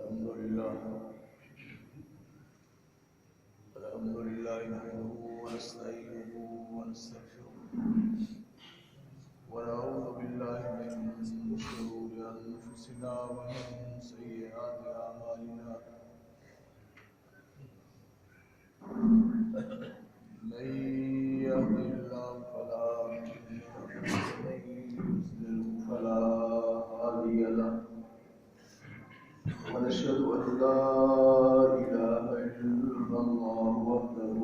الحمد لله نحمده ونستعينه ونستغفره ونعوذ بالله من شرور أنفسنا ومن سيئات أعمالنا من يهده الله فلا مضل له ومن يضلل فلا هادي له ونشهد أن لا إله إلا الله وحده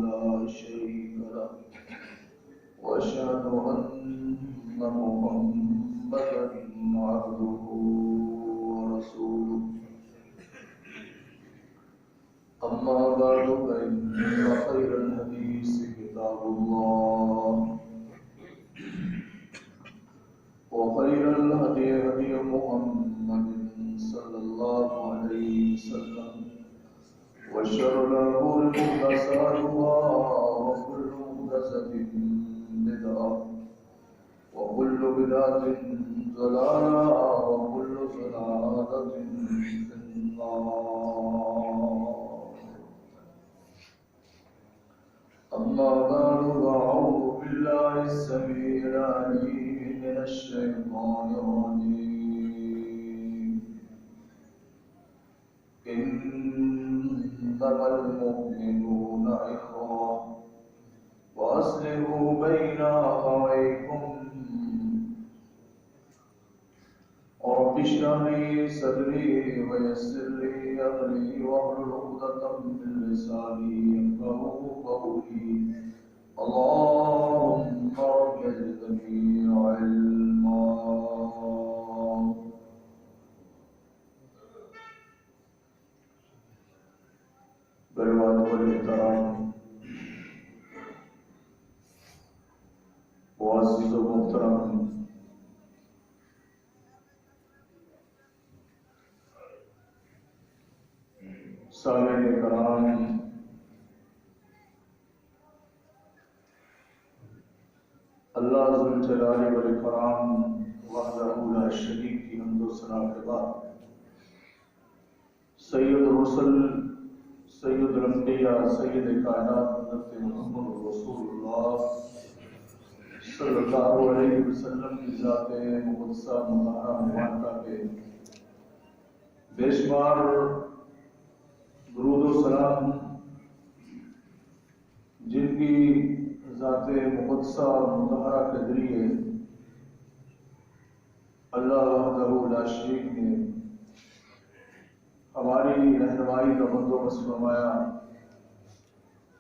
لا شريك له وأشهد أن محمدا عبده ورسوله أما بعد فإن خير الحديث كتاب الله وخير الهدي هدي محمد صلى الله عليه وسلم وشر الأمور محدثاتها وكل محدثة بدعة وكل بدعة ضلالة وكل ضلالة في النار. أما بعد فأعوذ بالله السميع العليم من الشيطان الرجيم. إنما المؤمنون إخوة وأصلحوا بين أخويكم رب اشرح لي صدري ويسر لي أمري واحلل عقدة من لساني يفقهوا قولي. اللهم رب زدني علما. برباد والاحترام معزز و محترم سامعین کرام، اللہ ذوالجلال والاکرام وحدہ لا شریک کی حمد و ثنا کے بعد سید الرسل سید الانبیاء سید کائنات حضرت محمد رسول اللہ صلی اللہ علیہ وسلم کی ذات مقدسہ مطہرہ مبارکہ کے بے شمار درود و سلام جن کی ذات مقدسہ مطہرہ کے ذریعے اللہ وحدہ لا شریک نے ہماری رہنمائی کا بندوبست فرمایا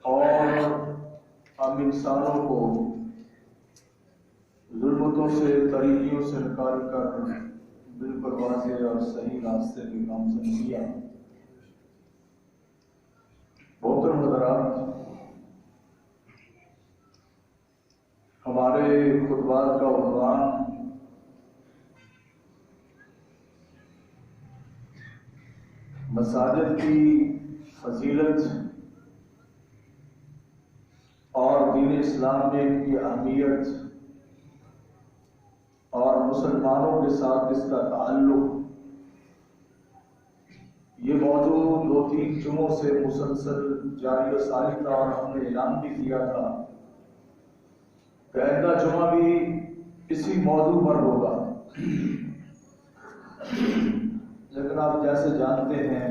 اور ہم انسانوں کو ظلمتوں سے طریقوں سے نکال کر بالکل واضح اور صحیح راستے پہ گامزن کیا. محترم حضرات، ہمارے خطبات کا عنوان مساجد کی فضیلت اور دین اسلام میں ان کی اہمیت اور مسلمانوں کے ساتھ اس کا تعلق، یہ موضوع 2-3 جمعوں سے مسلسل جاری و ساری تھا اور ہم نے اعلان بھی کیا تھا کہ آئندہ جمعہ بھی اسی موضوع پر ہوگا. لیکن آپ جیسے جانتے ہیں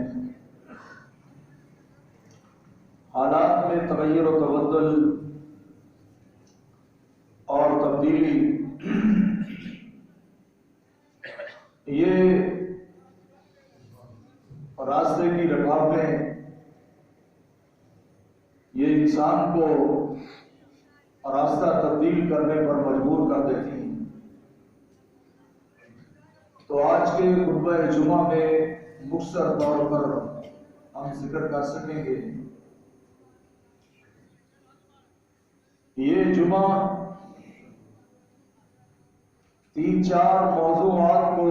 حالات میں تغیر و تبدل اور تبدیلی، یہ راستے کی رکاوٹیں یہ انسان کو راستہ تبدیل کرنے پر مجبور کر دیتی ہیں. تو آج کے خطبہ جمعہ میں مختصر طور پر ہم ذکر کر سکیں گے. یہ جمعہ 3-4 موضوعات کو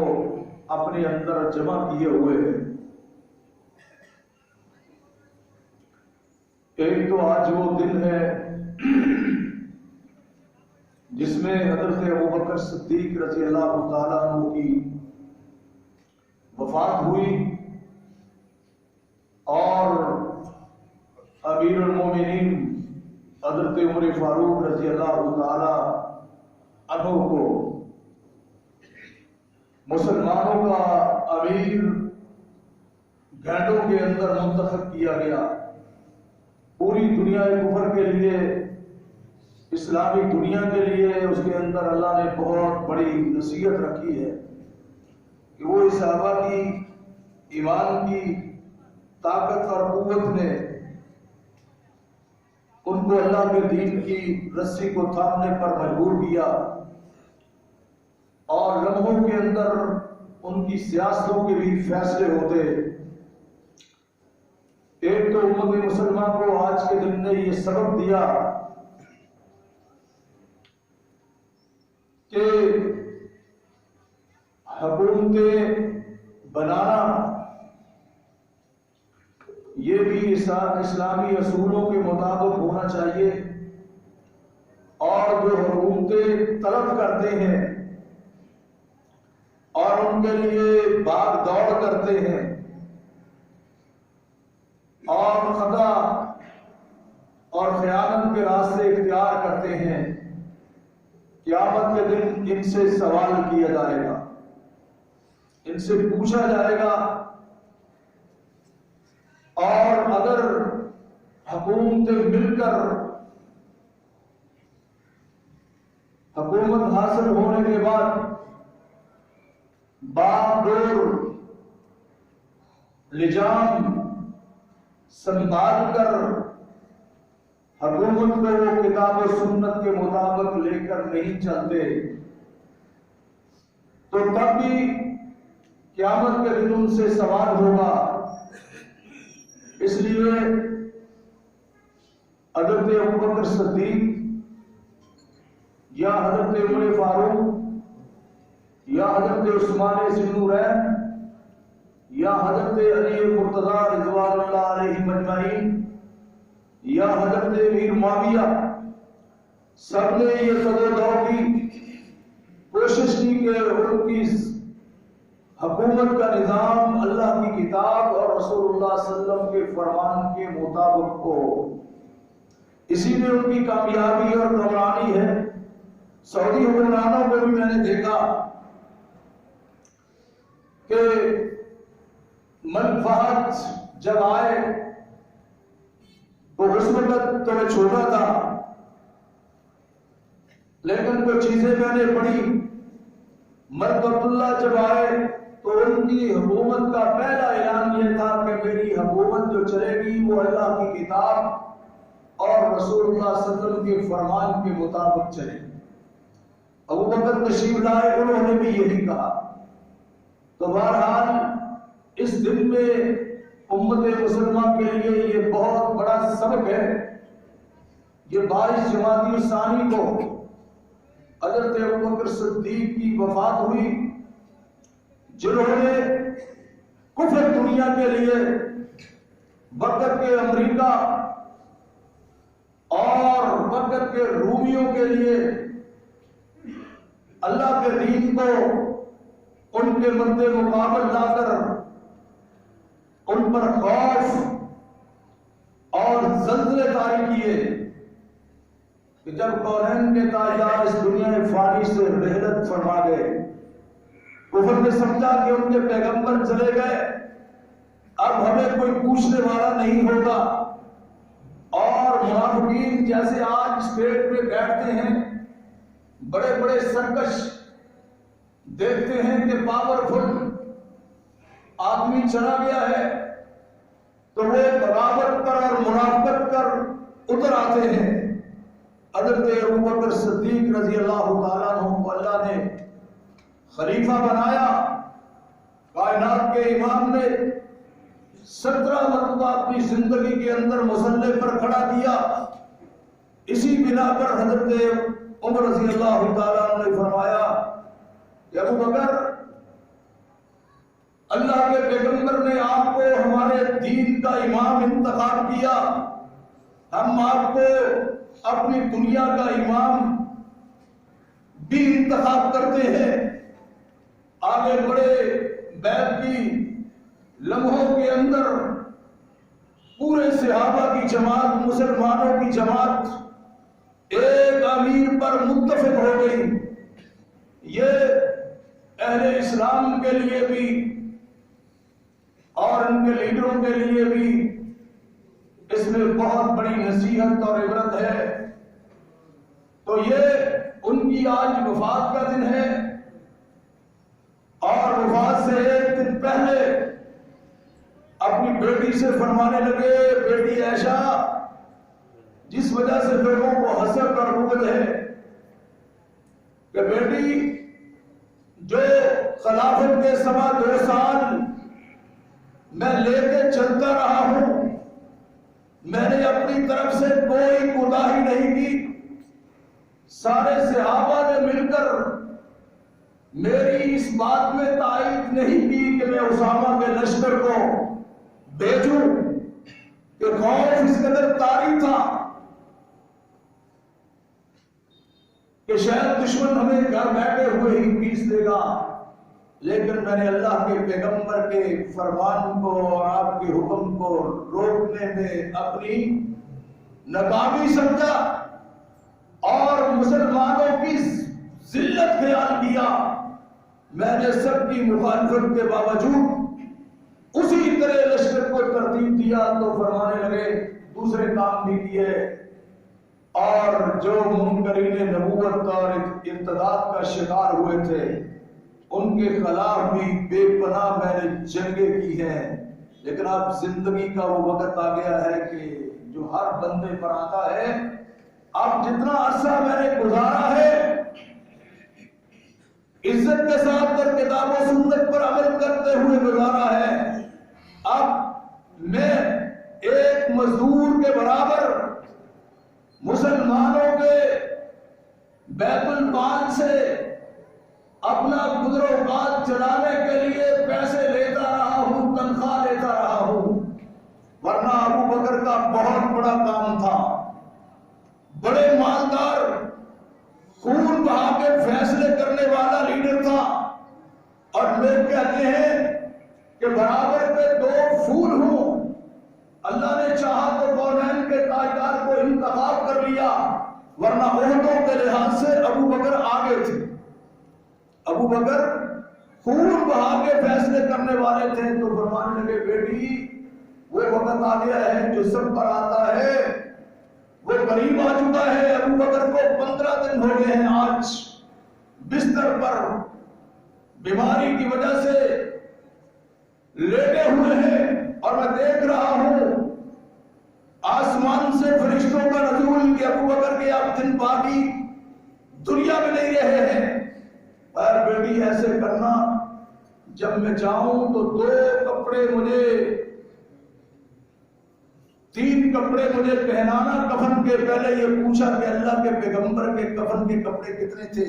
اپنے اندر جمع کیے ہوئے ہیں. ایک تو آج وہ دن ہے جس میں حضرت ابوبکر صدیق رضی اللہ تعالیٰ عنہ کی وفات ہوئی امیر المومنین حضرت عمر فاروق رضی اللہ تعالی عنہ کو مسلمانوں کا امیر گھنٹوں کے اندر منتخب کیا گیا. پوری دنیا کفر کے لیے، اسلامی دنیا کے لیے اس کے اندر اللہ نے بہت بڑی نصیحت رکھی ہے کہ وہ صحابہ کی ایمان کی طاقت اور قوت نے ان کو اللہ کے دین کی رسی کو تھامنے پر مجبور کیا، اور لمحوں کے اندر ان کی سیاستوں کے بھی فیصلے ہوتے. ایک تو امت مسلمہ کو آج کے دن نے یہ سبق دیا کہ حکومتیں بنانا یہ بھی اسلامی اصولوں کے مطابق ہونا چاہیے، اور جو حکومتیں طلب کرتے ہیں اور ان کے لیے بھاگ دوڑ کرتے ہیں اور خطا اور خیانت کے راستے اختیار کرتے ہیں، قیامت کے دن ان سے سوال کیا جائے گا، ان سے پوچھا جائے گا. اور اگر حکومتیں مل کر حکومت حاصل ہونے کے بعد باپ دور لجام سنبھال کر حکومت کو وہ کتاب و سنت کے مطابق لے کر نہیں چلتے تو تب بھی قیامت کے دن ان سے سوال ہوگا. اس لیے حضرت ابوبکر صدیق یا حضرت عمر فاروق یا حضرت عثمان ذی النورین یا حضرت علی مرتضی رضوان اللہ علیہ مجمعین یا حضرت امیر معاویہ، سب نے یہ قدر کی کوشش کی کہ ان کی حکومت کا نظام اللہ کی کتاب اور رسول اللہ صلی اللہ علیہ وسلم کے فرمان کے مطابق ہو. اسی میں ان کی کامیابی اور کامرانی ہے. سعودی حکمرانوں کو بھی میں نے دیکھا کہ منفعت جب آئے تو اس وقت تو میں چھوٹا تھا، لیکن کچھ چیزیں میں نے پڑھی. مرد عبداللہ جب آئے تو ان کی حکومت کا پہلا اعلان یہ تھا کہ میری حکومت جو چلے گی وہ اللہ کی کتاب اور رسول اللہ صلی اللہ علیہ وسلم کے فرمان کے مطابق چلے. ابوبکر تشریف لائے، انہوں نے بھی یہی کہا. تو بہرحال اس دن میں امت مسلمہ کے لیے یہ بہت بڑا سبق ہے. یہ 22 جمادی الثانی کو حضرت ابوبکر صدیق کی وفات ہوئی، جنہوں نے کفر دنیا کے لیے وقت کے امریکہ اور وقت کے رومیوں کے لیے اللہ کے دین کو ان کے مد مقابل لا کر ان پر خوف اور زلزلے طاری کیے کہ جب کونین کے تاجدار اس دنیا فانی سے رحلت فرما گئے، کفر نے سمجھا کہ ان کے پیغمبر چلے گئے، اب ہمیں کوئی پوچھنے والا نہیں ہوگا. اور منافقین جیسے آج اسٹیٹ پہ بیٹھتے ہیں، بڑے بڑے سرکش دیکھتے ہیں کہ پاورفل آدمی چلا گیا ہے تو وہ بغاوت پر اور منافقت پر اتر آتے ہیں. حضرت ابوبکر صدیق رضی اللہ تعالیٰ عنہ کو اللہ نے خلیفہ بنایا. کائنات کے امام نے 17 مرتبہ اپنی زندگی کے اندر مصلی پر کھڑا کیا. اسی بنا پر حضرت عمر رضی اللہ تعالیٰ عنہ نے فرمایا کہ ابوبکر، اللہ کے پیغمبر نے آپ کو ہمارے دین کا امام انتخاب کیا، ہم آپ کو اپنی دنیا کا امام بھی انتخاب کرتے ہیں. آگے بڑے بیعت کی لمحوں کے اندر پورے صحابہ کی جماعت، مسلمانوں کی جماعت ایک امیر پر متفق ہو گئی. یہ اہل اسلام کے لیے بھی اور ان کے لیڈروں کے لیے بھی اس میں بہت بڑی نصیحت اور عبرت ہے. تو یہ ان کی آج وفات کا دن ہے، اور وفات سے ایک دن پہلے اپنی بیٹی سے فرمانے لگے، بیٹی عائشہ، جس وجہ سے لوگوں کو حسد اور بغض ہے، کہ بیٹی جو خلافت کے 2.25 سال میں لے کے چلتا رہا ہوں، میں نے اپنی طرف سے کوئی کوتاہی نہیں کی. سارے صحابہ نے مل کر میری اس بات میں تائید نہیں کی کہ میں اسامہ کے لشکر کو بھیجوں، کہ خوف اس قدر طاری تھا کہ شاید دشمن ہمیں گھر بیٹھے ہوئے ہی پیس دے گا. لیکن میں نے اللہ کے پیغمبر کے فرمان کو اور آپ کے حکم کو روکنے میں اپنی ناکامی سمجھا اور مسلمانوں کی ذلت خیال کیا. میں نے سب کی مخالفت کے باوجود اسی طرح لشکر کو ترتیب دیا. تو فرمانے لگے دوسرے کام بھی کیے، اور جو منکرین نبوت اور ارتداد کا شکار ہوئے تھے ان کے خلاف بھی بے پناہ میں نے جنگیں کی ہیں. لیکن اب زندگی کا وہ وقت آ گیا ہے کہ جو ہر بندے پر آتا ہے. اب جتنا عرصہ میں نے گزارا ہے عزت کے ساتھ در کتاب و سنت پر عمل کرتے ہوئے گزارا ہے. اب میں ایک مزدور کے برابر مسلمانوں کے بیت المال سے اپنا گزر و اوقات چلانے کے لیے پیسے لیتا رہا ہوں، تنخواہ لیتا رہا ہوں. ورنہ ابو بکر کا بہت بڑا کام تھا، بڑے مالدار، خون بہا کے فیصلے کرنے والا لیڈر تھا. اور لوگ کہتے ہیں کہ برابر پہ 2 پھول ہوں. اللہ نے چاہا تو کونین کے تاجدار کو انتخاب کر لیا، ورنہ عہدوں کے لحاظ سے ابو بکر آگے تھے. ابو بکر خون بہا کے فیصلے کرنے والے تھے. تو فرمانے لگے بیٹی وہ وقت آ گیا ہے جو سب پر آتا ہے، وہ قریب آ چکا ہے. ابو بکر کو 15 دن ہو گئے ہیں آج بستر پر بیماری کی وجہ سے لیٹے ہوئے ہیں، اور میں دیکھ رہا ہوں آسمان سے فرشتوں کا نزول کہ ابو بکر کے اب دن باقی دنیا میں نہیں رہے ہیں. پر بیٹی ایسے کرنا، جب میں جاؤں تو 2 کپڑے مجھے 3 کپڑے مجھے پہنانا کفن کے. پہلے یہ پوچھا کہ اللہ کے پیغمبر کے کفن کے کپڑے کتنے تھے؟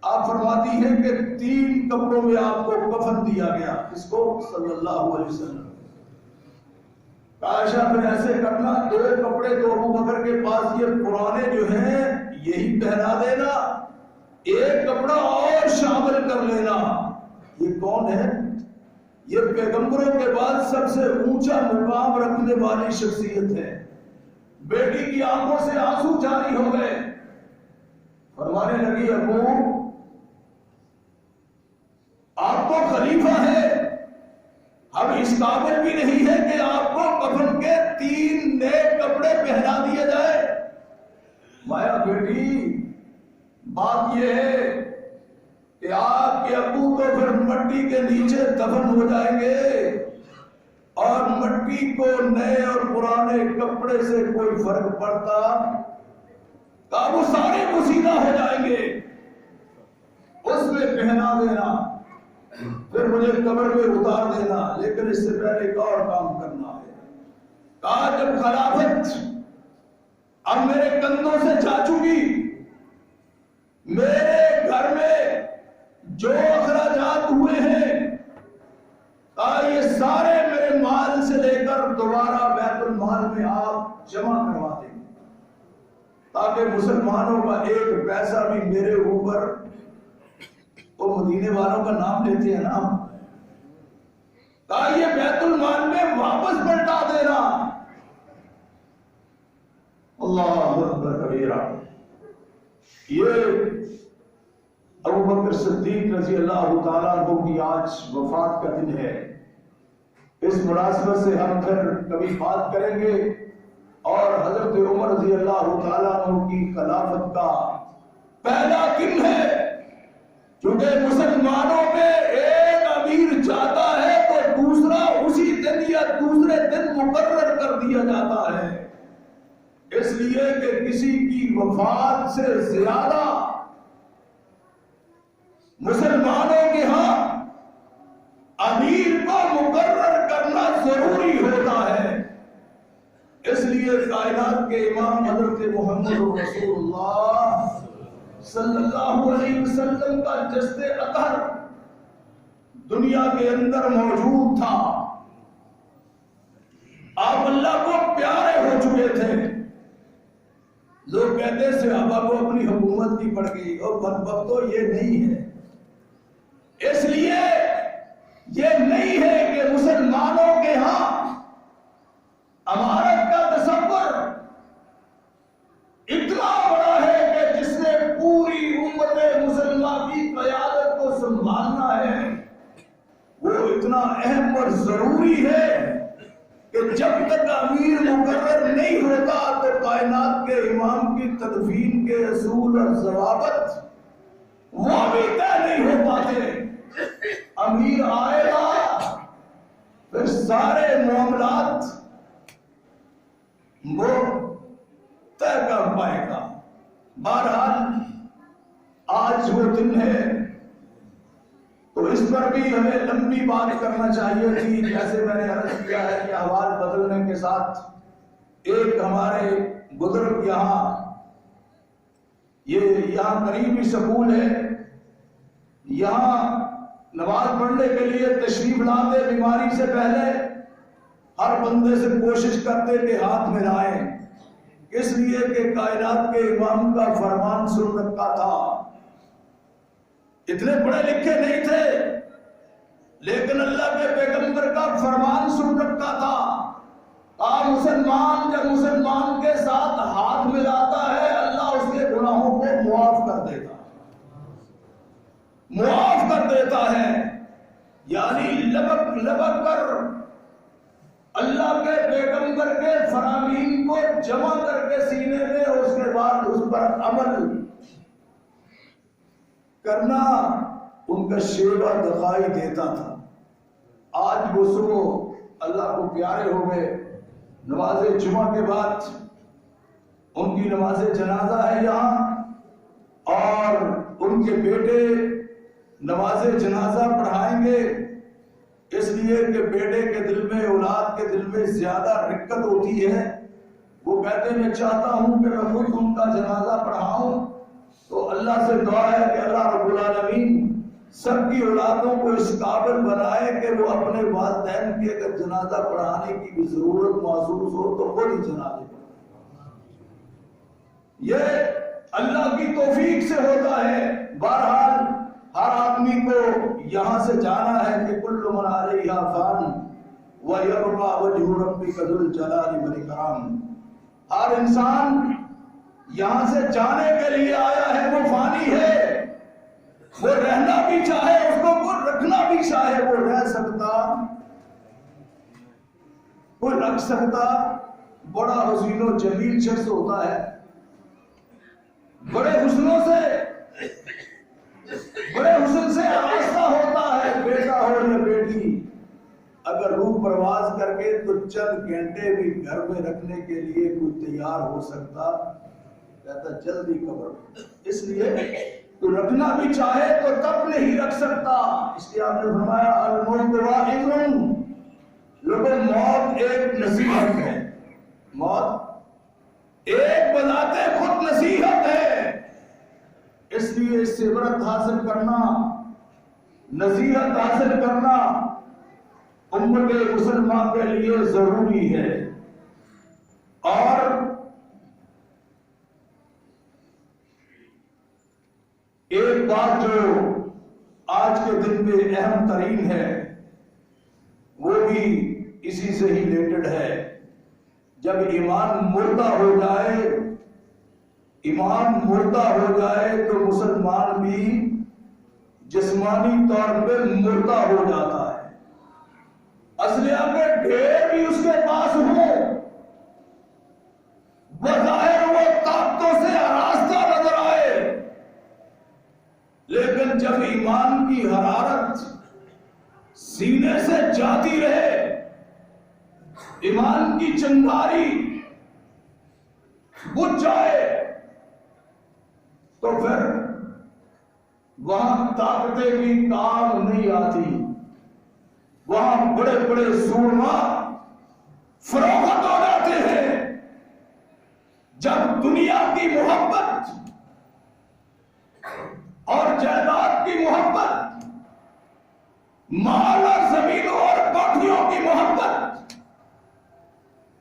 آپ فرماتی ہیں کہ 3 کپڑوں میں آپ کو کفن دیا گیا. اس کو صلی اللہ علیہ وسلم. عائشہ پھر ایسے کرنا، 2 کپڑے تو ابو بکر کے پاس یہ پرانے جو ہیں یہی پہنا دینا، 1 کپڑا اور شامل کر لینا. یہ کون ہے؟ یہ پیغمبروں کے بعد سب سے اونچا مقام رکھنے والی شخصیت ہے. بیٹی کی آنکھوں سے آنسو جاری ہو گئے. فرمانے لگی ابو آپ تو خلیفہ ہیں، ہم اس قابل بھی نہیں ہے کہ آپ کو کفن کے 3 نئے کپڑے پہنا دیے جائے. مایا بیٹی بات یہ ہے کہ آپ کے ابو تو پھر مٹی کے نیچے دفن ہو جائیں گے، اور مٹی کو نئے اور پرانے کپڑے سے کوئی فرق پڑتا کہ وہ سارے پوشیدہ ہو جائیں گے. اس میں پہنا دینا، پھر مجھے قبر میں اتار دینا. لیکن اس سے پہلے ایک اور کام کرنا ہے. کہا جب خلافت اب میرے کندھوں سے جا چکی، میرے گھر میں جو اخراجات ہوئے ہیں کہا یہ سارے میرے مال سے لے کر دوبارہ بیت المال میں آپ جمع کروا دیں، تاکہ مسلمانوں کا 1 پیسہ بھی میرے اوپر، وہ مدینے والوں کا نام لیتے ہیں نا، کہا یہ بیت المال میں واپس پلٹا دینا۔ اللہ اکبر کبیرہ۔ یہ ابو بکر صدیق رضی اللہ تعالیٰ عنہ کی آج وفات کا دن ہے۔ اس مناسبت سے ہم پھر کبھی بات کریں گے اور حضرت عمر رضی اللہ تعالیٰ عنہ کی خلافت کا پہلا دن ہے، کیونکہ مسلمانوں میں ایک امیر جاتا ہے تو دوسرا اسی دن یا دوسرے دن مقرر کر دیا جاتا ہے، اس لیے کہ کسی کی وفات سے زیادہ مسلمانوں کے ہاں امیر کو مقرر کرنا ضروری ہوتا ہے۔ اس لیے کائنات کے امام حضرت محمد رسول اللہ صلی اللہ علیہ وسلم کا جسد اطہر دنیا کے اندر موجود تھا۔ آپ اللہ کو پیارے ہو چکے تھے۔ لوگ کہتے ہیں صحابہ کو اپنی حکومت کی پڑ گئی، اور بدبخت تو یہ نہیں ہے۔ اس لیے یہ نہیں ہے کہ مسلمانوں کے ہاں امارت کا تصور اتنا بڑا ہے کہ جس نے پوری امت مسلمہ کی قیادت کو سنبھالنا ہے، وہ اتنا اہم اور ضروری ہے کہ جب تک امیر مقرر نہیں ہوتا تو کائنات کے امام کی تدفین کے اصول اور ضوابط وہ بھی طے نہیں ہو پاتے۔ امیر آئے گا پھر سارے معاملات وہ طے کر پائے گا۔ بہرحال آج وہ دن ہے تو اس پر بھی ہمیں لمبی بات کرنا چاہیے تھی۔ جیسے میں نے عرض کیا ہے کہ احوال بدلنے کے ساتھ ایک ہمارے بزرگ یہاں قریبی سکول ہے، یہاں نماز پڑھنے کے لیے تشریف لاتے، بیماری سے پہلے ہر بندے سے کوشش کرتے کہ ہاتھ ملائیں، اس لیے کہ کائنات کے امام کا فرمان سن رکھا تھا۔ اتنے پڑھے لکھے نہیں تھے لیکن اللہ کے پیغمبر کا فرمان سن رکھا تھا۔ مسلمان جب مسلمان کے ساتھ ہاتھ ملاتا ہے اللہ اس کے گناہوں کو معاف کر دیتا ہے، یعنی لبک لبک کر اللہ کے پیغمبر کے فرامین کو جمع کر کے سینے میں اور اس کے بعد اس پر عمل کرنا ان کا شیوا دکھائی دیتا تھا۔ آج وہ صبح اللہ کو پیارے ہو گئے، نماز جمعہ کے بعد ان کی نماز جنازہ ہے یہاں، اور ان کے بیٹے نماز جنازہ پڑھائیں گے، اس لیے کہ بیٹے کے دل میں، اولاد کے دل میں زیادہ رقت ہوتی ہے۔ وہ کہتے ہیں میں چاہتا ہوں کہ میں خود ان کا جنازہ پڑھاؤں، تو اللہ سے دعا ہے کہ اللہ رب العالمین سب کی اولادوں کو اس قابل بنائے کہ وہ اپنے والدین کی اگر جنازہ پڑھانے کی بھی ضرورت محسوس ہو تو خود ہی جنازے پڑھائیں۔ یہ اللہ کی توفیق سے ہوتا ہے۔ بہرحال ہر آدمی کو یہاں سے جانا ہے کہ کل من علیہا فان ویبقى وجہ ربک ذو الجلال والاکرام۔ ہر انسان یہاں سے جانے کے لیے آیا ہے، وہ فانی ہے، وہ رہنا بھی چاہے اس کو، وہ رکھنا بھی چاہے، وہ رہ سکتا، وہ رکھ سکتا۔ بڑا حسین و جمیل شخص ہوتا ہے، بڑے حسنوں سے، بڑے حسن سے آراستہ ہوتا ہے، بیٹا ہو یا بیٹی، اگر روح پرواز کر کے تو چند گھنٹے بھی گھر میں رکھنے کے لیے کوئی تیار ہو سکتا، کہتا جلدی قبر میں۔ اس لیے تو رکھنا بھی چاہے تو تب نہیں رکھ سکتا۔ اس لیے آپ نے فرمایا الموت واعظ، لوگوں موت ایک نصیحت ہے، موت ایک بذات خود نصیحت ہے، اس لیے اس سے عبرت حاصل کرنا، نصیحت حاصل کرنا امت مسلمہ کے لیے ضروری ہے۔ اور ایک بات جو آج کے دن میں اہم ترین ہے وہ بھی اسی سے ہی ریلیٹڈ ہے. جب ایمان مردہ ہو جائے تو مسلمان بھی جسمانی طور پہ مردہ ہو جاتا ہے. اسلحہ کے ڈھیر بھی اس کے پاس ہوں، بظاہر وہ طاقتوں سے آراستہ نظر آئے، لیکن جب ایمان کی حرارت سینے سے جاتی رہے، ایمان کی چنگاری بجھ جائے، تو پھر وہاں طاقتیں بھی کام نہیں آتی. وہاں بڑے بڑے سورما فروخت ہو جاتے ہیں. جب دنیا کی محبت اور جائیداد کی محبت، مال اور زمینوں اور کوٹھیوں کی محبت،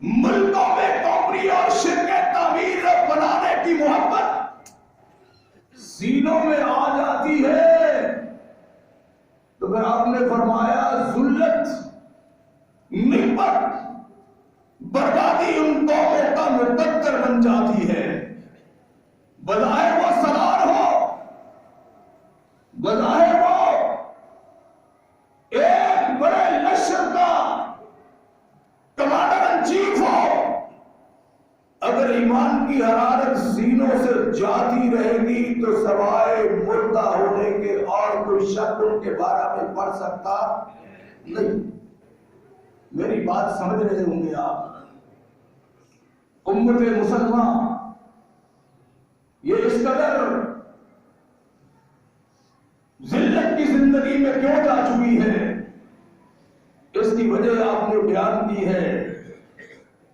ملکوں میں کمپنی اور شرکت تعمیر بنانے کی محبت سینوں میں آ جاتی ہے، تو پھر آپ نے فرمایا ذلت، نکبت، بربادی ان قوموں کا مقدر بن جاتی ہے. بظاہر وہ سالار ہو، بظاہر وہ ایک بڑے لشکر کا کمانڈر ان چیف ہو، اگر ایمان کی حرارت سینوں سے جاتی رہے گی تو سوائے مردہ ہونے کے اور کوئی شک ان کے بارے میں پڑھ سکتا نہیں. میری بات سمجھ رہے ہوں گے آپ. امت مسلمہ یہ اس قدر ذلت کی زندگی میں کیوں جا چکی ہے؟ اس کی وجہ آپ نے بیان کی ہے.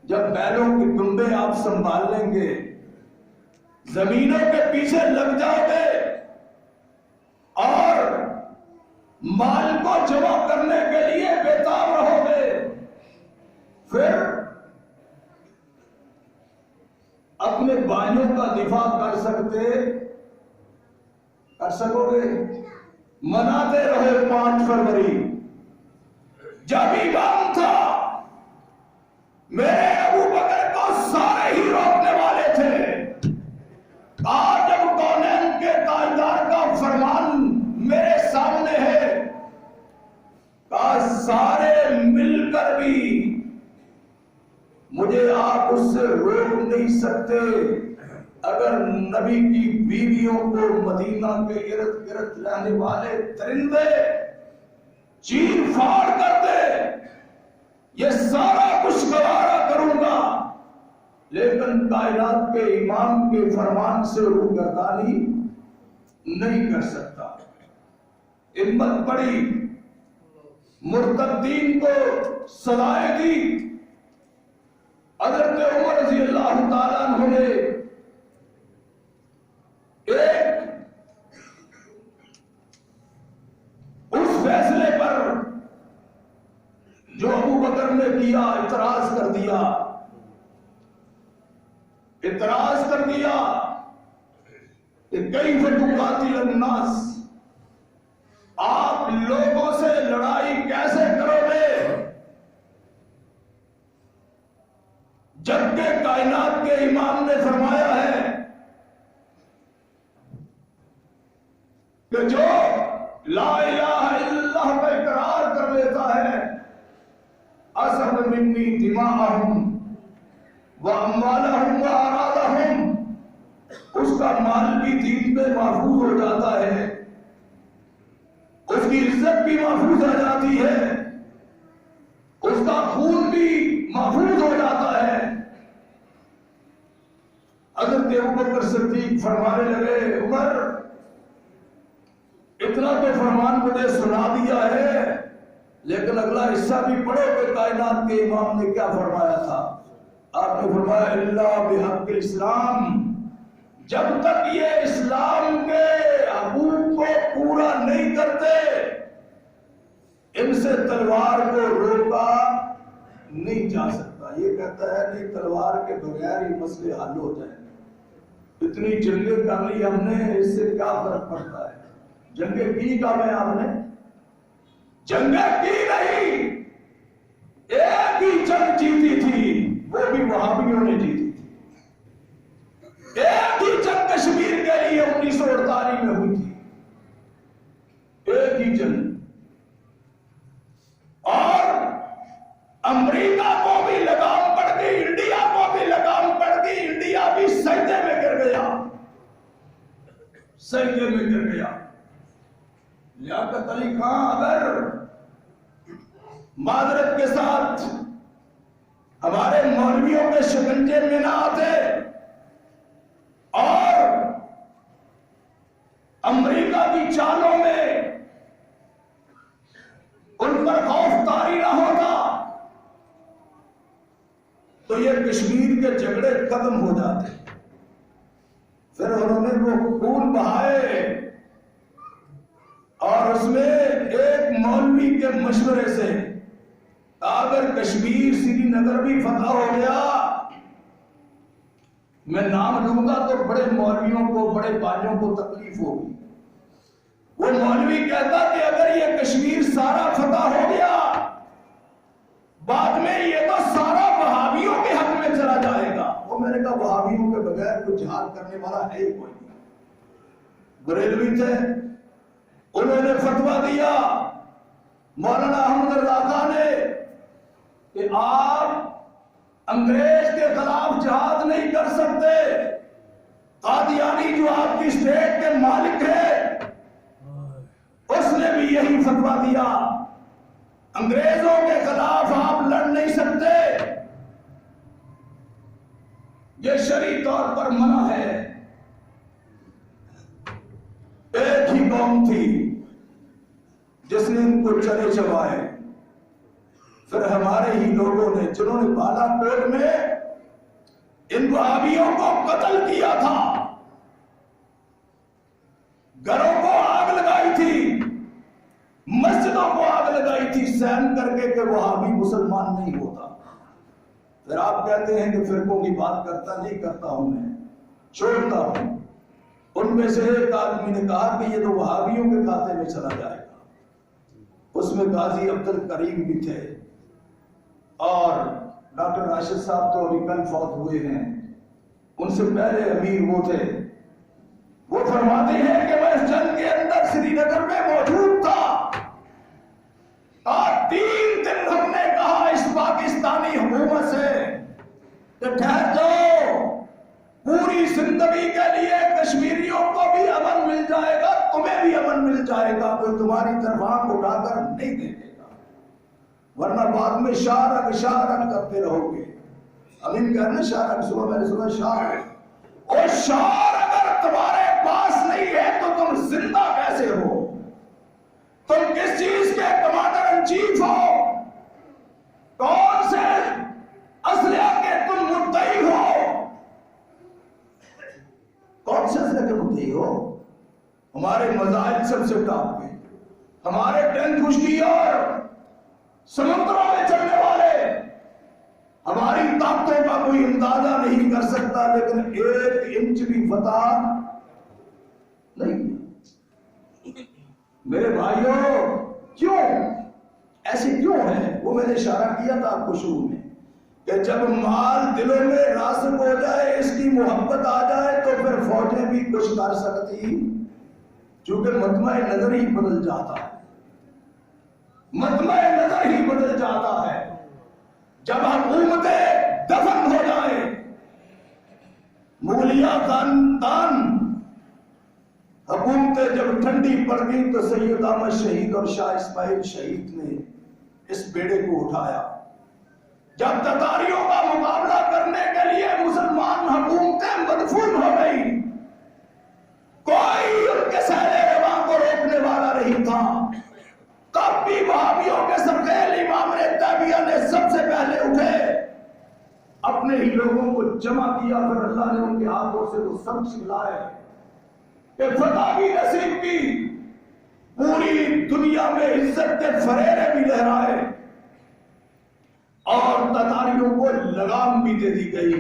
جب بیلوں کے دمبے آپ سنبھال لیں گے، زمینوں کے پیچھے لگ جاؤ گے اور مال کو جمع کرنے کے لیے بےتاب رہو گے، پھر اپنے بھائیوں کا دفاع کر سکو گے؟ مناتے رہے 5 فروری. جب ایمان تھا میرے ابو بکر کو سارے ہی روکنے والے تھے. آج جب کونین کے تاجدار کا فرمان میرے سامنے ہے، سارے مل کر بھی مجھے آپ اس سے روک نہیں سکتے. اگر نبی کی بیویوں کو مدینہ کے ارد گرد رہنے والے درندے چیر پھاڑ کر دے، یہ سارا کچھ گوارا کروں گا، لیکن کائنات کے امام کے فرمان سے روگردانی نہیں کر سکتا. ہمت پڑی، مرتدین کو سزائیں دی. حضرت عمر رضی اللہ تعالیٰ عنہ نے ایک اس فیصلے پر جو ابو بکر نے کیا اعتراض کر دیا کہ کیف تقاتل الناس، آپ لوگوں سے لڑائی کیسے کرو گے جبکہ کائنات کے امام نے فرمایا ہے کہ جو لا الہ الا اللہ کا اقرار کر لیتا ہے اصب منی دماءہم واموالہم واعراضہم، اس کا مال بھی دین پہ محفوظ ہو جاتا ہے، اس کی عزت بھی محفوظ ہو جاتی ہے، اس کا خون بھی محفوظ ہو جاتا ہے. حضرت ابوبکر صدیق فرمانے لگے عمر اتنا تو فرمان مجھے سنا دیا ہے، لیکن اگلا حصہ بھی پڑھو کہ کائنات کے امام نے کیا فرمایا تھا. آپ نے فرمایا اللہ بحق الاسلام، جب تک یہ اسلام کے حقوق کو پورا نہیں کرتے ان سے تلوار کو روکا نہیں جا سکتا. یہ کہتا ہے کہ تلوار کے بغیر ہی مسئلے حل ہو جائیں. اتنی جنگیں کر لی ہم نے، اس سے کیا فرق پڑتا ہے؟ جنگیں کی کام ہے آپ نے؟ جنگیں کی نہیں، امریکہ کو بھی لگام پڑ گئی، انڈیا کو بھی لگام پڑ گئی، انڈیا بھی سجدے میں گر گیا، سجدے میں گر گیا۔ لیاقت علی خان اگر معذرت کے ساتھ ہمارے مولویوں کے شکنجے میں نہ آتے اور امریکہ کی چالوں میں ان پر خوف طاری نہ ہوتا تو یہ کشمیر کے جھگڑے ختم ہو جاتے۔ پھر انہوں نے وہ خون بہائے اور اس میں ایک مولوی کے مشورے سے اگر کشمیر سری نگر بھی فتح ہو گیا، میں نام لوں گا تو بڑے مولویوں کو، بڑے بھائیوں کو تکلیف ہوگی۔ وہ مولوی کہتا کہ اگر یہ کشمیر سارا فتح ہو گیا، بعد میں یہ تو سارا وہابیوں کے حق میں چلا جائے گا۔ وہ میں نے کہا وہابیوں کے بغیر کوئی جہاد کرنے والا ہے ہی کوئی نہیں۔ بریلوی تھے، انہوں نے فتویٰ دیا مولانا احمد رضا خان نے کہ آپ انگریز کے خلاف جہاد نہیں کر سکتے۔ قادیانی جو آپ کی اسٹیٹ کے مالک ہے اس نے بھی یہی فتویٰ دیا، انگریزوں کے خلاف آپ لڑ نہیں سکتے، یہ شرعی طور پر منع ہے۔ ایک ہی قوم تھی جس نے ان کو چلے چبائے، پھر ہمارے ہی لوگوں نے جنہوں نے بالا کوٹ میں ان وہابیوں کو قتل کیا تھا، گھروں کو آگ لگائی تھی، مسجدوں کو آگ لگائی تھی، سہن کر کے کہ وہابی مسلمان نہیں ہوتا۔ پھر آپ کہتے ہیں کہ فرقوں کی بات کرتا نہیں کرتا ہوں، میں چھوڑتا ہوں۔ ان میں سے ایک آدمی نے کہا کہ یہ تو وہابیوں کے کھاتے میں چلا جائے گا۔ اس میں قاضی عبد الکریم بھی تھے اور ڈاکٹر راشد صاحب تو ابھی کل فوت ہوئے ہیں، ان سے پہلے امیر وہ تھے۔ وہ فرماتے ہیں کہ میں اس جنگ کے اندر سری نگر میں موجود تھا اور 3 دن ہم نے کہا اس پاکستانی حکومت سے کہ ٹھہر جاؤ، پوری زندگی کے لیے کشمیریوں کو بھی امن مل جائے گا، تمہیں بھی امن مل جائے گا، کوئی تمہاری طرف آنکھ اٹھا کر نہیں دیکھے گا، ورنہ بعد میں شارک شارک کرتے رہو گے۔ امین کہنا شارک، صبح میں نے سنا شارک، اور شار اگر تمہارے پاس نہیں ہے تو تم زندہ کیسے ہو؟ تم کس چیز کے کمانڈر ان چیف ہو؟ کون سے اسلحہ کے تم مدعی ہو؟ کون سے اسلحہ کے مدعی ہو؟ ہمارے مزاج سب سے ٹاپ پہ، ہمارے ٹینک خشکی اور سمندروں میں چلنے والے، ہماری طاقتوں کا کوئی اندازہ نہیں کر سکتا، لیکن 1 انچ بھی فتح نہیں کیا۔ میرے بھائیوں، کیوں ایسے کیوں ہے؟ وہ میں نے اشارہ کیا تھا آپ کو شروع میں کہ جب مال دلوں میں راسخ ہو جائے، اس کی محبت آ جائے تو پھر فوجیں بھی کچھ کر سکتی، چونکہ مطمع نظر ہی بدل جاتا ہے، مطمع نظر ہی بدل جاتا ہے۔ جب حکومتیں دفن ہو جائیں، مغلیہ خاندان حکومتیں جب ٹھنڈی پڑ گئی تو سید احمد شہید اور شاہ اسماعیل شہید نے اس بیڑے کو اٹھایا۔ جب تتاریوں کا مقابلہ کرنے کے لیے مسلمان حکومتیں مدفون ہو گئی، کوئی ان کے سیل رواں کو روکنے والا نہیں تھا، تب بھی وہابیوں کے سرخیل امام تیمیہ نے سب سے پہلے اٹھے، اپنے ہی لوگوں کو جمع کیا، پھر اللہ نے ان کے ہاتھوں سے وہ سب سلائے کہ فتح بھی نصیب کی، پوری دنیا میں عزت کے فریرے بھی لہرائے اور تتاریوں کو لگام بھی دے دی گئی،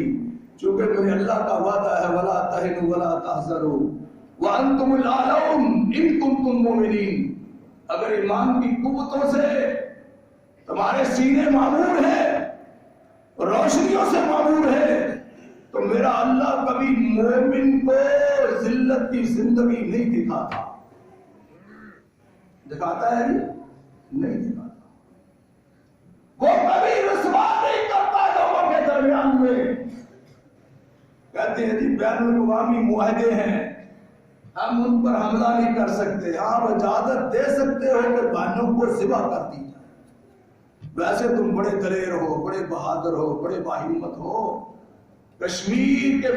چونکہ میرے اللہ کا وعدہ ہے وَلَا تَهِنُوا وَلَا تَحْزَنُوا وَأَنْتُمُ الْأَعْلَوْنَ إِن كُنتُم مُؤْمِنِينَ۔ اگر ایمان کی قوتوں سے تمہارے سینے معمور ہیں، روشنیوں سے معمور ہے، تو میرا اللہ کبھی مومن کو ذلت کی زندگی نہیں دکھاتا۔ دکھاتا ہے نہیں دکھاتا، وہ کبھی رسوا کہتے ہیں جی بین الاقوامی معاہدے ہیں، ہم ان پر حملہ نہیں کر سکتے، آپ اجازت دے سکتے ہو کہ بھائیوں کو ذبح کر دی جائے، ویسے تم بڑے دلیر ہو، بڑے بہادر ہو، بڑے باہمت ہو، کشمیر کے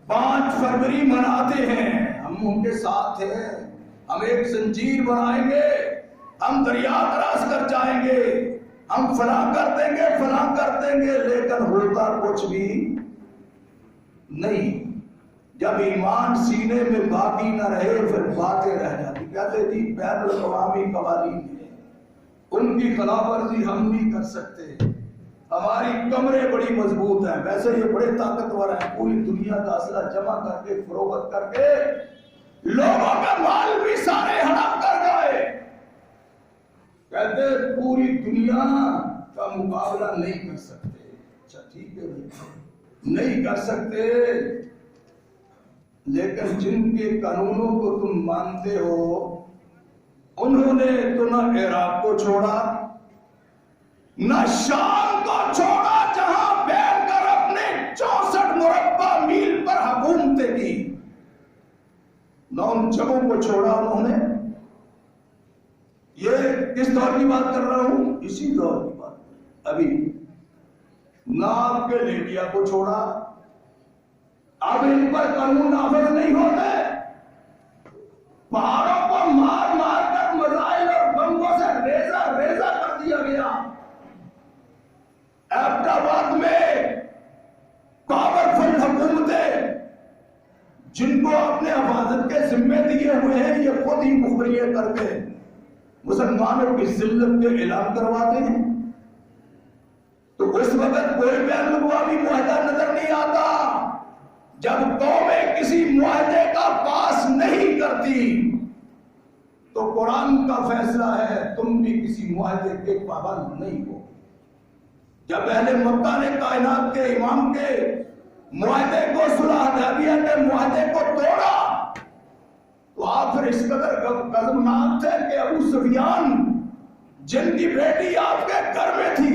5 فروری مناتے ہیں، ہم ان کے ساتھ ہیں، ہم ایک زنجیر بنائیں گے، ہم دریا کراس کر جائیں گے، ہم فلاں کر دیں گے، فلاں کر دیں گے، لیکن ہوتا کچھ بھی نہیں۔ جب ایمان سینے میں باقی نہ رہے پھر باتیں رہ جاتی، کہتے جی بین الاقوامی قوانین ہیں، ان کی خلاف ورزی ہم نہیں کر سکتے، ہماری کمریں بڑی مضبوط ہیں، ویسے یہ بڑے طاقتور ہیں، پوری دنیا کا اسلحہ جمع کر کے فروخت کر کے لوگوں کا مال بھی سارے ہڑپ کر گئے، کہتے پوری دنیا کا مقابلہ نہیں کر سکتے۔ اچھا ٹھیک ہے بھائی، نہیں کر سکتے، لیکن جن کے قانونوں کو تم مانتے ہو انہوں نے تو نہ عراق کو چھوڑا، نہ شام کو چھوڑا جہاں بیٹھ کر اپنے 64 مربع میل پر حکومتیں کی، نہ ان جگہوں کو چھوڑا انہوں نے۔ یہ کس دور کی بات کر رہا ہوں؟ اسی دور کی بات، ابھی نہ آپ کے لیبیا کو چھوڑا، اب ان پر قانون نافذ نہیں ہوتے، پہاڑوں کو مار مار کر میزائل اور بمبوں سے ریزہ ریزہ کر دیا گیا۔ ایبٹ آباد میں پاورفل حکومتیں جن کو اپنے حفاظت کے ذمے دیے ہوئے ہیں، یہ خود ہی مخبریاں کر کے مسلمانوں کی ذلت کے اعلان کرواتے ہیں، تو اس وقت کوئی بین الاقوامی معاہدہ نظر نہیں آتا۔ جب قومیں کسی معاہدے کا پاس نہیں کرتی تو قرآن کا فیصلہ ہے تم بھی کسی معاہدے کے پابند نہیں ہو۔ جب اہل مکہ نے کائنات کے امام کے معاہدے کو، صلح حدیبیہ کے معاہدے کو توڑا تو آپ پھر اس قدر غضبناک تھے کہ ابو سفیان جن کی بیٹی آپ کے گھر میں تھی،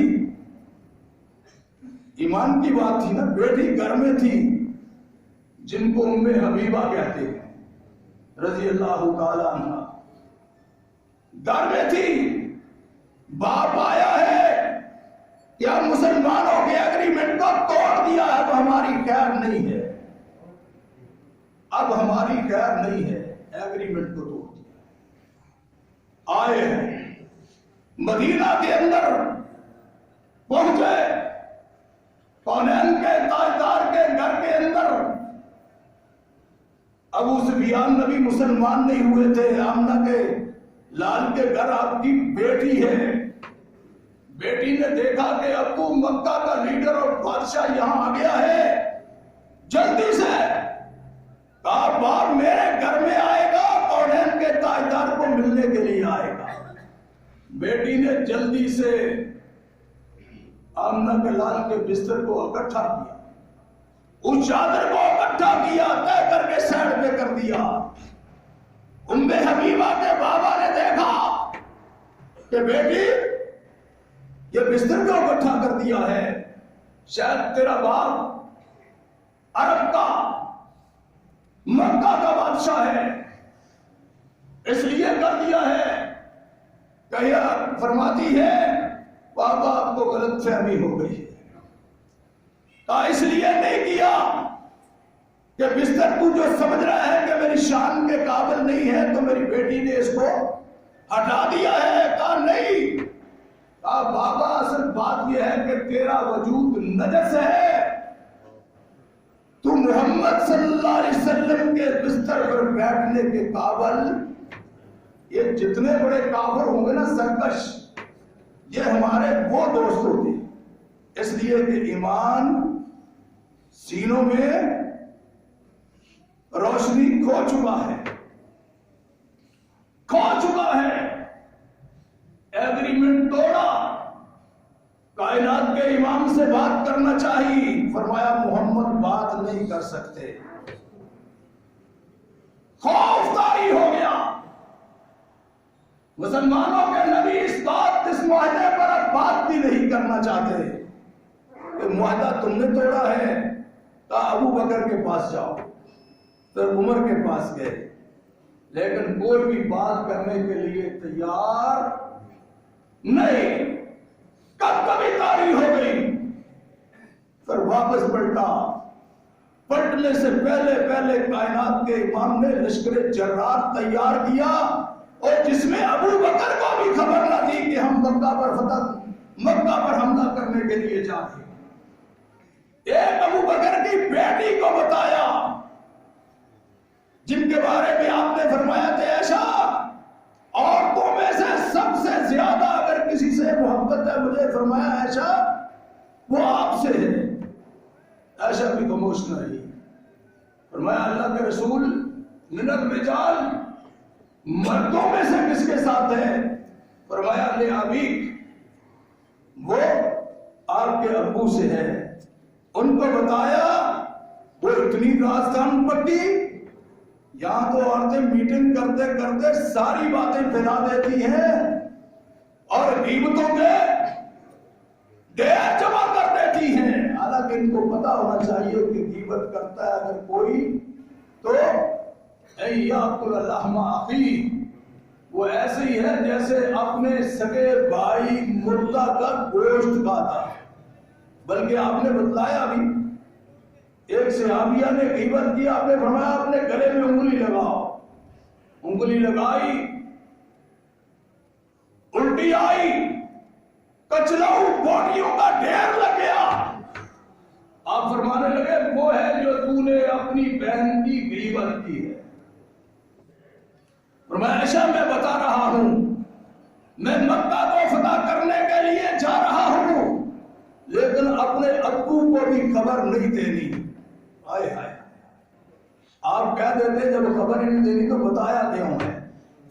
ایمان کی بات تھی نا، بیٹی گھر میں تھی، جن کو ام حبیبہ کہتے ہیں رضی اللہ تعالی عنہ، گھر میں تھی، باپ آیا ہے کہ اب مسلمانوں کے ایگریمنٹ کو توڑ دیا ہے، اب ہماری خیر نہیں ہے، اب ہماری خیر نہیں ہے، ایگریمنٹ کو توڑ دیا۔ آئے ہیں مدینہ کے اندر پہنچے، کونین کے تاجدار کے گھر کے اندر، ابو سفیان نبی مسلمان نہیں ہوئے تھے، آمنہ کے لال کے گھر آپ کی بیٹی ہے، بیٹی نے دیکھا کہ ابو مکہ کا لیڈر اور بادشاہ یہاں آ گیا ہے، جلدی سے کہا باپ میرے گھر میں آئے گا، کونین کے تاجدار کو ملنے کے لیے آئے گا۔ بیٹی نے جلدی سے آمنہ کے لال کے بستر کو اکٹھا کیا، اس چادر کو اکٹھا کیا، طے کر کے سائڈ پہ کر دیا۔ ام حبیبہ کے بابا نے دیکھا کہ بیٹی یہ بستر کو اکٹھا کر دیا ہے، شاید تیرا باپ عرب کا مکہ کا بادشاہ ہے اس لیے کر دیا ہے۔ کہیا فرماتی ہے بابا آپ کو غلط فہمی ہو گئی ہے، اس لیے نہیں کیا کہ بستر تو جو سمجھ رہا ہے کہ میری شان کے قابل نہیں ہے تو میری بیٹی نے اس کو ہٹا دیا ہے۔ کہا نہیں، کہا بابا اصل بات یہ ہے کہ تیرا وجود نجس ہے، تو محمد صلی اللہ علیہ وسلم کے بستر پر بیٹھنے کے قابل، یہ جتنے بڑے کافر ہوں گے نا سرکش، یہ ہمارے وہ دوست ہوتے ہیں، اس لیے کہ ایمان سینوں میں روشنی کھو چکا ہے، کھو چکا ہے، ایگریمنٹ توڑا، کائنات کے امام سے بات کرنا چاہیے، فرمایا محمد بات نہیں کر سکتے، خوف طاری ہو گیا۔ مسلمانوں کے نبی اس معاہدے پر اب بات بھی نہیں کرنا چاہتے کہ معاہدہ تم نے توڑا ہے، کہا ابو بکر کے پاس جاؤ، پھر عمر کے پاس گئے، لیکن کوئی بھی بات کرنے کے لیے تیار نہیں۔ کبھی تاری ہو گئی، پھر واپس پلٹنے سے پہلے کائنات کے امام نے لشکر جرار تیار کیا، اور جس میں ابو بکر کو بھی خبر نہ تھی کہ ہم مکہ پر حملہ کرنے کے لیے جا رہے ہیں۔ ایک ابو بکر کی بیٹی کو بتایا، جن کے بارے میں آپ نے فرمایا تھا عائشہ عورتوں میں سے سب سے زیادہ اگر کسی سے محبت ہے، مجھے فرمایا عائشہ وہ آپ سے ہے۔ عائشہ بھی خاموش نہ رہی۔ فرمایا اللہ کے رسول من الرجال، مردوں میں سے کس کے ساتھ ہے؟ فرمایا لابیک، وہ آپ کے ابو سے ہے۔ ان کو بتایا، وہ اتنی راستان پٹی، یہاں تو عورتیں میٹنگ کرتے کرتے ساری باتیں پھیلا دیتی ہیں اور غیبتوں کے ڈھیر جمع کر دیتی ہیں۔ حالانکہ ان کو پتا ہونا چاہیے کہ غیبت کرتا ہے اگر کوئی تو یاکل اللحم اخی، وہ ایسے ہی ہے جیسے اپنے سگے بھائی مردہ کا گوشت کھاتا ہے۔ بلکہ آپ نے بتلایا بھی، ایک صحابیہ نے غیبت کی، آپ نے فرمایا اپنے گلے میں انگلی لگاؤ، انگلی لگائی، الٹی آئی، کچلاؤ بوٹیوں کا ڈھیر لگ گیا۔ آپ فرمانے لگے وہ ہے جو تو نے اپنی بہن کی غیبت کی ہے۔ فرمایا عائشہ میں بتا رہا ہوں، میں مکہ کو فتح کرنے کے لیے جا رہا ہوں، لیکن اپنے ابو کو بھی خبر نہیں دینی۔ آئے ہائے، آپ کہہ دیتے جب خبر ہی نہیں دینی تو بتایا کیوں ہے؟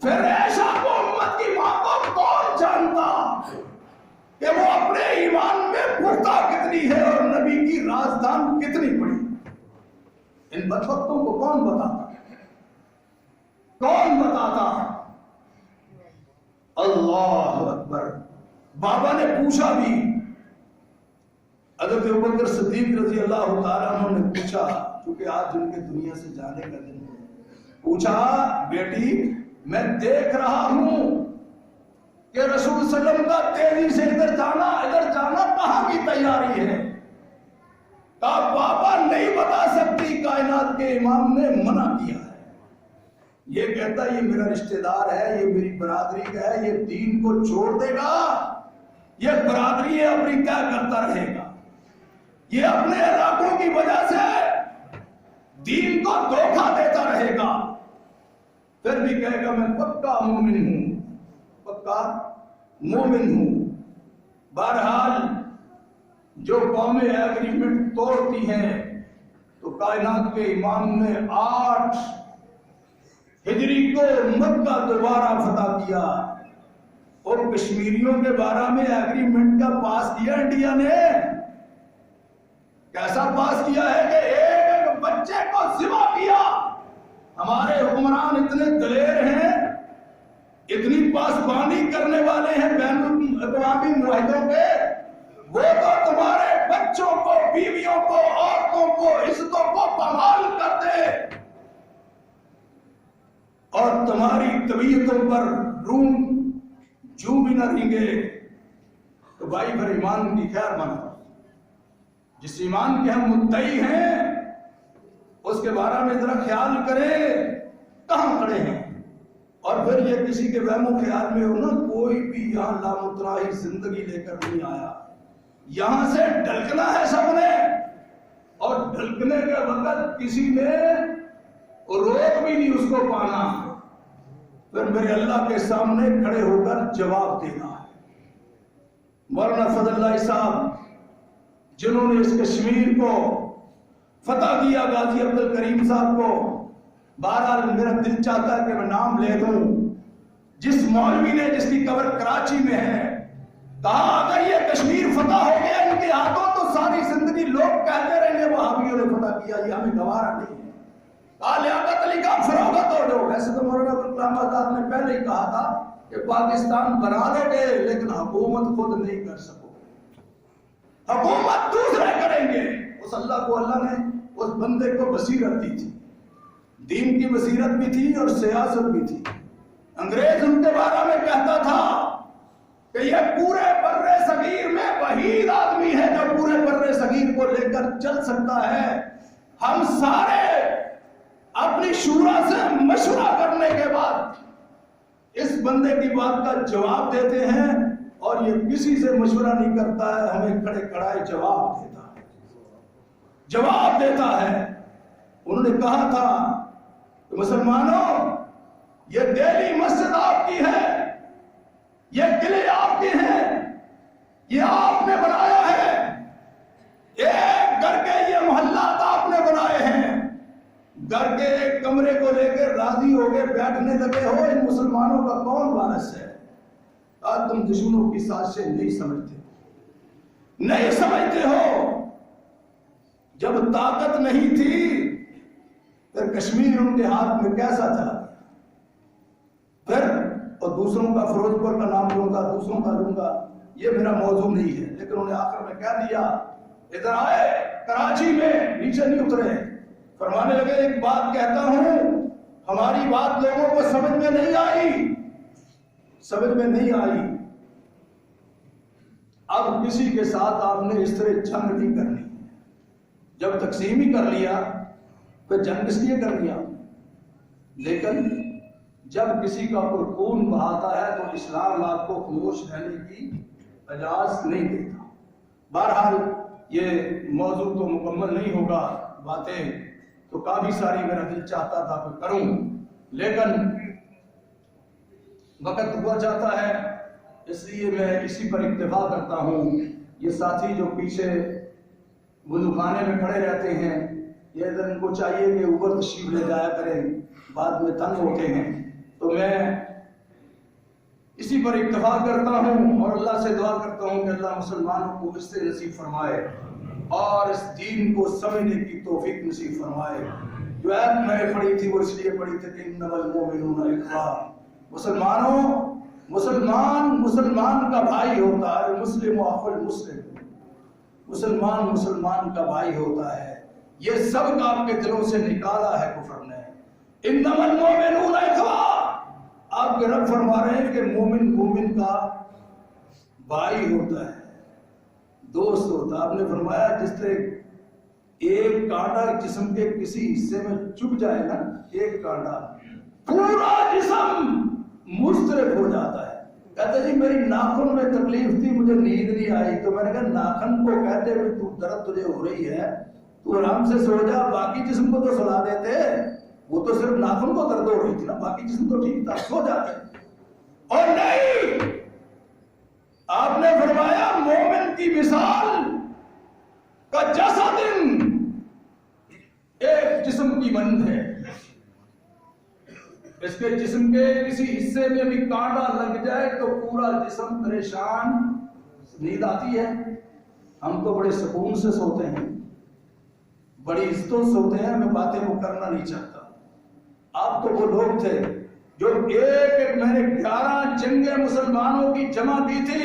پھر عائشہ کو امت کی ماں کو کون جانتا کہ وہ اپنے ایمان میں پختہ کتنی ہے اور نبی کی رازدان کتنی بڑی؟ ان بدبختوں کو کون بتاتا؟ کون بتاتا؟ اللہ اکبر۔ بابا نے پوچھا بھی، حضرت ابوبکر صدیق رضی اللہ تعالیٰ عنہ نے پوچھا، کیونکہ آج ان کے دنیا سے جانے کا دن ہے، پوچھا بیٹی میں دیکھ رہا ہوں کہ رسول صلی اللہ علیہ وسلم کا تیزی سے ادھر جانا کہاں کی تیاری ہے؟ کہا بابا نہیں بتا سکتی، کائنات کے امام نے منع کیا ہے۔ یہ کہتا یہ میرا رشتہ دار ہے، یہ میری برادری کا ہے، یہ دین کو چھوڑ دے گا، یہ برادری اپنی طے کرتا رہے گا، یہ اپنے علاقوں کی وجہ سے دین کو دھوکہ دیتا رہے گا، پھر بھی کہے گا میں پکا مومن ہوں، پکا مومن ہوں۔ بہرحال جو قومیں ایگریمنٹ توڑتی ہیں تو کائنات کے امام نے 8 ہجری کو مکہ دوبارہ فتح کیا، اور کشمیریوں کے بارے میں ایگریمنٹ کا پاس کیا انڈیا نے۔ کیسا پاس کیا ہے کہ ایک بچے کو ذبح کیا۔ ہمارے حکمران اتنے دلیر ہیں، اتنی پاسبانی کرنے والے ہیں بین الاقوامی معاہدوں کے، وہ تو تمہارے بچوں کو، بیویوں کو، عورتوں کو، عزتوں کو پامال کر دے اور تمہاری طبیعتوں پر روم جو بھی نہ رہیں گے تو بھائی پھر ایمان کی خیر مانا۔ جس ایمان کے ہم مدعی ہیں اس کے بارے میں ذرا خیال کریں کہاں کھڑے ہیں۔ اور پھر یہ کسی کے وہم و خیال میں ہو نا، کوئی بھی یہاں لامتراہی زندگی لے کر نہیں آیا، یہاں سے ڈھلکنا ہے سب نے، اور ڈھلکنے کے وقت کسی نے روک بھی نہیں اس کو پانا، پھر میرے اللہ کے سامنے کھڑے ہو کر جواب دینا ہے۔ مولانا فضل اللہ صاحب جنہوں نے اس کشمیر کو فتح کیا، غازی عبد الکریم صاحب کو، بہرحال میرا دل چاہتا ہے کہ میں نام لے دوں، جس مولوی نے جس کی قبر کراچی میں ہے، کہا اگر یہ کشمیر فتح ہو گیا ان کے ہاتھوں تو ساری زندگی لوگ کہتے رہیں گے وہابیوں نے فتح کیا، یہ ہمیں گوارا نہیں ہے۔ کہا لیاقت علی کا فروغت ہو جاؤ۔ ویسے تو مولانا ابوالکلام آزاد نے پہلے ہی کہا تھا کہ پاکستان بنا لو گے لیکن حکومت خود نہیں کر سکو، حکومت دوسرے کریں گے۔ اس اللہ کو اللہ نے اس بندے کو بصیرت دی تھی، دین کی بصیرت بھی تھی اور سیاست بھی تھی۔ انگریز ان کے بارے میں کہتا تھا کہ یہ پورے بر صغیر میں وحید آدمی ہے جو پورے بر صغیر کو لے کر چل سکتا ہے۔ ہم سارے اپنی شورا سے مشورہ کرنے کے بعد اس بندے کی بات کا جواب دیتے ہیں، اور یہ کسی سے مشورہ نہیں کرتا ہے، ہمیں کھڑے کھڑائے جواب دیتا ہے۔ انہوں نے کہا تھا کہ مسلمانوں، یہ دہلی مسجد آپ کی ہے، یہ قلعے آپ کے ہیں، یہ آپ نے بنایا ہے، ایک گھر کے یہ محلات آپ نے بنائے ہیں، گھر کے ایک کمرے کو لے کے راضی ہو کے بیٹھنے لگے ہو، ان مسلمانوں کا کون وارث ہے؟ آج تم دشمنوں کی سازشیں نہیں سمجھتے ہو۔ جب طاقت نہیں تھی پھر کشمیر ان کے ہاتھ میں کیسا چلا گیا؟ پھر اور دوسروں کا فیروز پور کا نام لوں گا، دوسروں کا لوں گا، یہ میرا موضوع نہیں ہے، لیکن انہوں نے آخر میں کہہ دیا، ادھر آئے کراچی میں، نیچے نہیں اترے، فرمانے لگے ایک بات کہتا ہوں، ہماری بات لوگوں کو سمجھ میں نہیں آئی۔ اب کسی کے ساتھ آپ نے اس طرح جنگ نہیں کرنی، جب تقسیم ہی کر لیا تو جنگ اس لیے کر لیا، لیکن جب کسی کا کوئی خون بہاتا ہے تو اسلام آپ کو خاموش رہنے کی اجازت نہیں دیتا۔ بہرحال یہ موضوع تو مکمل نہیں ہوگا، باتیں تو کافی ساری میرا دل چاہتا تھا کہ کروں، لیکن وقت ہوا چاہتا ہے، اس لیے میں اسی پر اکتفا کرتا ہوں۔ یہ ساتھی جو پیچھے وضو خانے میں کھڑے رہتے ہیں، یہ ان کو چاہیے کہ اوپر تشریف لے جایا کریں، بعد میں تنگ ہوتے ہیں، تو میں اسی پر اکتفا کرتا ہوں اور اللہ سے دعا کرتا ہوں کہ اللہ مسلمانوں کو اس سے نصیب فرمائے اور اس دین کو سمجھنے کی توفیق نصیب فرمائے۔ جو آیت میں نے پڑھی تھی وہ اس لیے پڑھی تھی کہ انما المؤمنون اخوہ، مسلمان کا بھائی ہوتا ہے، مسلم اخو المسلم، مسلمان کا بھائی ہوتا ہے۔ یہ سب کا آپ کے دلوں سے نکالا ہے کفر نے۔ انما المؤمنون اخوہ، آپ کے رب فرما رہے ہیں کہ مومن کا بھائی ہوتا ہے، دوست ہوتا ہے۔ آپ نے فرمایا جس طرح ایک کانٹا جسم کے کسی حصے میں چبھ جائے نا، ایک کانٹا پورا جسم مضطرب ہو جاتا ہے۔ کہتے جی میری ناخن میں تکلیف تھی، مجھے نیند نہیں آئی، تو میں نے کہا ناخن کو کہتے ہوئے تو درد تجھے ہو رہی ہے، تو آرام سے سو جا، باقی جسم کو تو سلا دیتے، وہ تو صرف ناخن کو درد ہو رہی تھی نا، باقی جسم تو ٹھیک تھا، سو جاتے۔ اور نہیں، آپ نے فرمایا مومن کی مثال کا جسد ایک جسم کی مانند ہے، اس کے جسم کے کسی حصے میں بھی کانٹا لگ جائے تو پورا جسم پریشان۔ نیند آتی ہے، ہم تو بڑے سکون سے سوتے ہیں، بڑی عزتوں سے سوتے ہیں، میں باتیں وہ کرنا نہیں چاہتا۔ آپ تو وہ لوگ تھے جو ایک میں نے 11 جنگیں مسلمانوں کی جمع کی تھی۔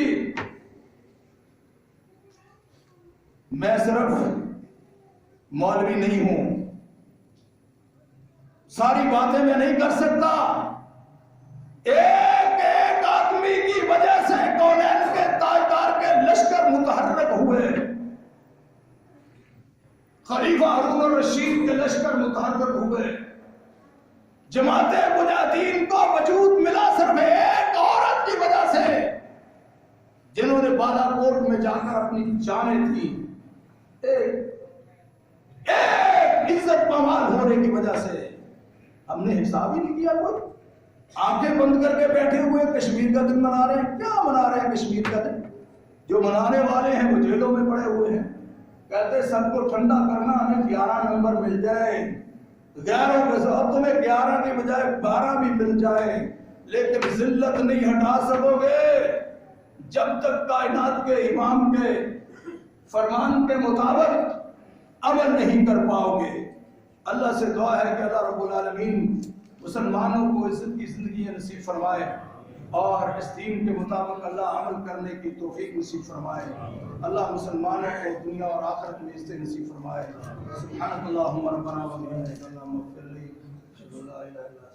میں صرف مولوی نہیں ہوں، ساری باتیں میں نہیں کر سکتا۔ ایک آدمی کی وجہ سے کونین کے تاجدار کے لشکر متحرک ہوئے، خلیفہ ہارون الرشید کے لشکر متحرک ہوئے، جماعت مجاہدین کو وجود ملا صرف ایک عورت کی وجہ سے، جنہوں نے بالا کوٹ میں جا کر اپنی جانیں تھی، ایک عزت پامال ہونے کی وجہ سے۔ ہم نے حساب ہی نہیں کیا، کوئی آنکھیں بند کر کے بیٹھے ہوئے کشمیر کا دن منا رہے ہیں۔ کیا منا رہے ہیں کشمیر کا دن؟ جو منانے والے ہیں وہ جیلوں میں پڑے ہوئے ہیں، کہتے سب کو ٹھنڈا کرنا، ہمیں 11 نمبر مل جائے، 11 کے ساتھ تمہیں 11 کی بجائے 12 بھی مل جائے، لیکن ذلت نہیں ہٹا سکو گے جب تک کائنات کے امام کے فرمان کے مطابق عمل نہیں کر پاؤ گے۔ اللہ سے دعا ہے کہ اللہ رب العالمین مسلمانوں کو عزت کی زندگی نصیب فرمائے، اور اس دین کے مطابق اللہ عمل کرنے کی توفیق نصیب فرمائے. اللہ مسلمانوں کو دنیا اور آخرت میں عزت نصیب فرمائے. سبحانک اللہم ربنا و بحمدک اللہم اغفر لی. اشہد ان لا الہ الا انت